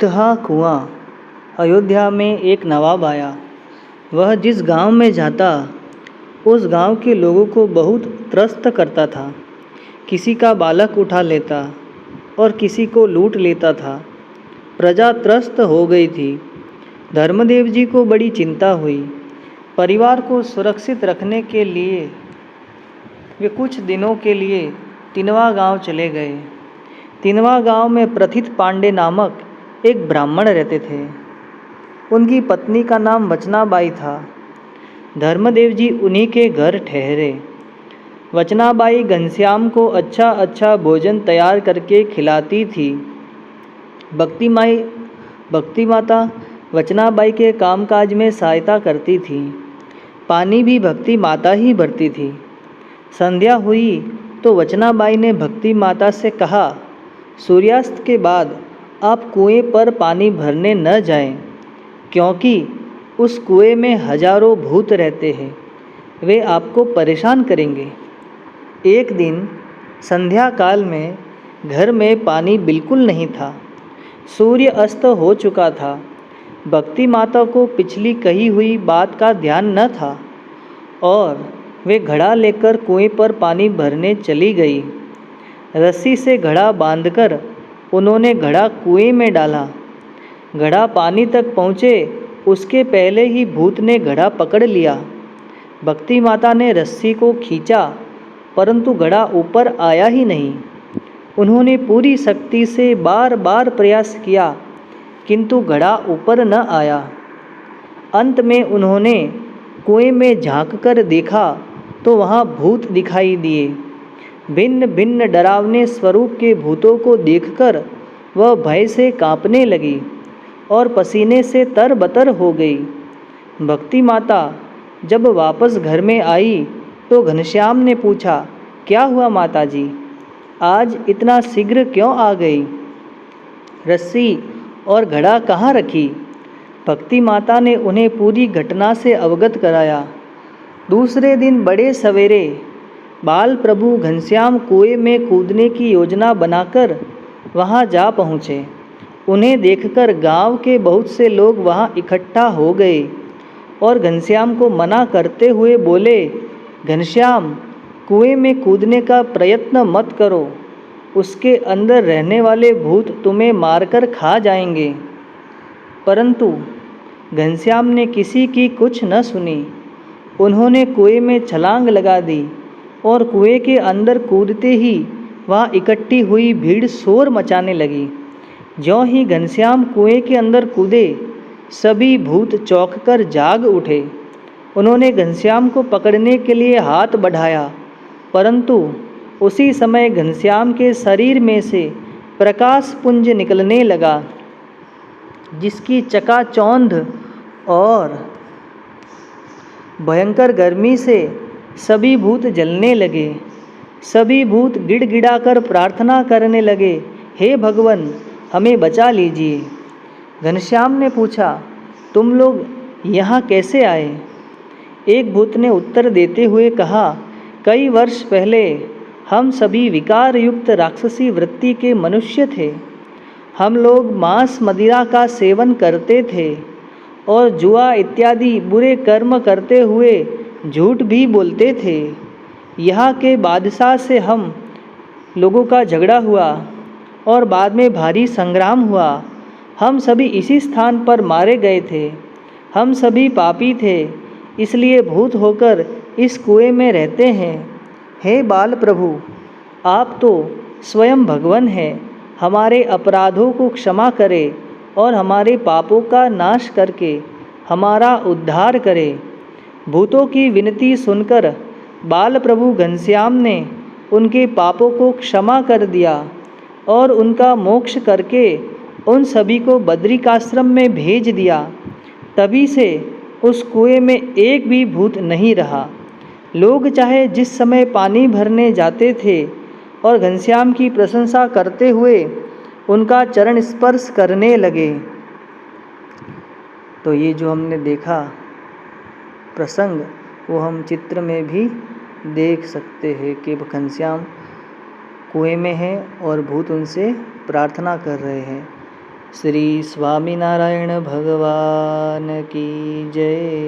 भूतहा कुआं। अयोध्या में एक नवाब आया। वह जिस गांव में जाता उस गांव के लोगों को बहुत त्रस्त करता था। किसी का बालक उठा लेता और किसी को लूट लेता था। प्रजा त्रस्त हो गई थी। धर्मदेव जी को बड़ी चिंता हुई। परिवार को सुरक्षित रखने के लिए वे कुछ दिनों के लिए तिनवा गांव चले गए। तिनवा गांव में प्रथित पांडे नामक एक ब्राह्मण रहते थे। उनकी पत्नी का नाम वचनाबाई था। धर्मदेव जी उन्हीं के घर ठहरे। वचनाबाई घनश्याम को अच्छा अच्छा भोजन तैयार करके खिलाती थी। भक्ति माता वचनाबाई के कामकाज में सहायता करती थी। पानी भी भक्ति माता ही भरती थी। संध्या हुई तो वचनाबाई ने भक्ति माता से कहा, सूर्यास्त के बाद आप कुएं पर पानी भरने न जाएं, क्योंकि उस कुएं में हजारों भूत रहते हैं। वे आपको परेशान करेंगे। एक दिन संध्या काल में घर में पानी बिल्कुल नहीं था। सूर्य अस्त हो चुका था। भक्ति माता को पिछली कही हुई बात का ध्यान न था और वे घड़ा लेकर कुएं पर पानी भरने चली गई। रस्सी से घड़ा बांधकर उन्होंने घड़ा कुएं में डाला। घड़ा पानी तक पहुँचे उसके पहले ही भूत ने घड़ा पकड़ लिया। भक्ति माता ने रस्सी को खींचा परंतु घड़ा ऊपर आया ही नहीं। उन्होंने पूरी शक्ति से बार बार प्रयास किया किंतु घड़ा ऊपर न आया। अंत में उन्होंने कुएं में झांककर देखा तो वहाँ भूत दिखाई दिए। भिन्न भिन्न डरावने स्वरूप के भूतों को देखकर वह भय से कांपने लगी और पसीने से तरबतर हो गई। भक्ति माता जब वापस घर में आई तो घनश्याम ने पूछा, क्या हुआ माता जी, आज इतना शीघ्र क्यों आ गई? रस्सी और घड़ा कहाँ रखी? भक्ति माता ने उन्हें पूरी घटना से अवगत कराया। दूसरे दिन बड़े सवेरे बाल प्रभु घनश्याम कुएं में कूदने की योजना बनाकर वहां जा पहुँचे। उन्हें देखकर गांव के बहुत से लोग वहां इकट्ठा हो गए और घनश्याम को मना करते हुए बोले, घनश्याम, कुएं में कूदने का प्रयत्न मत करो। उसके अंदर रहने वाले भूत तुम्हें मारकर खा जाएंगे। परंतु घनश्याम ने किसी की कुछ न सुनी। उन्होंने कुएं में छलांग लगा दी और कुएं के अंदर कूदते ही वहाँ इकट्ठी हुई भीड़ शोर मचाने लगी। ज्यों ही घनश्याम कुएं के अंदर कूदे, सभी भूत चौंककर जाग उठे। उन्होंने घनश्याम को पकड़ने के लिए हाथ बढ़ाया, परंतु उसी समय घनश्याम के शरीर में से प्रकाश पुंज निकलने लगा, जिसकी चकाचौंध और भयंकर गर्मी से सभी भूत जलने लगे। सभी भूत गिड़गिड़ाकर प्रार्थना करने लगे, हे भगवान, हमें बचा लीजिए। घनश्याम ने पूछा, तुम लोग यहाँ कैसे आए? एक भूत ने उत्तर देते हुए कहा, कई वर्ष पहले हम सभी विकार युक्त राक्षसी वृत्ति के मनुष्य थे। हम लोग मांस मदिरा का सेवन करते थे और जुआ इत्यादि बुरे कर्म करते हुए झूठ भी बोलते थे। यहाँ के बादशाह से हम लोगों का झगड़ा हुआ और बाद में भारी संग्राम हुआ। हम सभी इसी स्थान पर मारे गए थे। हम सभी पापी थे, इसलिए भूत होकर इस कुएं में रहते हैं। हे बाल प्रभु, आप तो स्वयं भगवान हैं। हमारे अपराधों को क्षमा करें और हमारे पापों का नाश करके हमारा उद्धार करें। भूतों की विनती सुनकर बाल प्रभु घनश्याम ने उनके पापों को क्षमा कर दिया और उनका मोक्ष करके उन सभी को बद्रिकाश्रम में भेज दिया। तभी से उस कुएं में एक भी भूत नहीं रहा। लोग चाहे जिस समय पानी भरने जाते थे और घनश्याम की प्रशंसा करते हुए उनका चरण स्पर्श करने लगे। तो ये जो हमने देखा प्रसंग, वो हम चित्र में भी देख सकते हैं कि घनश्याम कुएं में है और भूत उनसे प्रार्थना कर रहे हैं। श्री स्वामीनारायण भगवान की जय।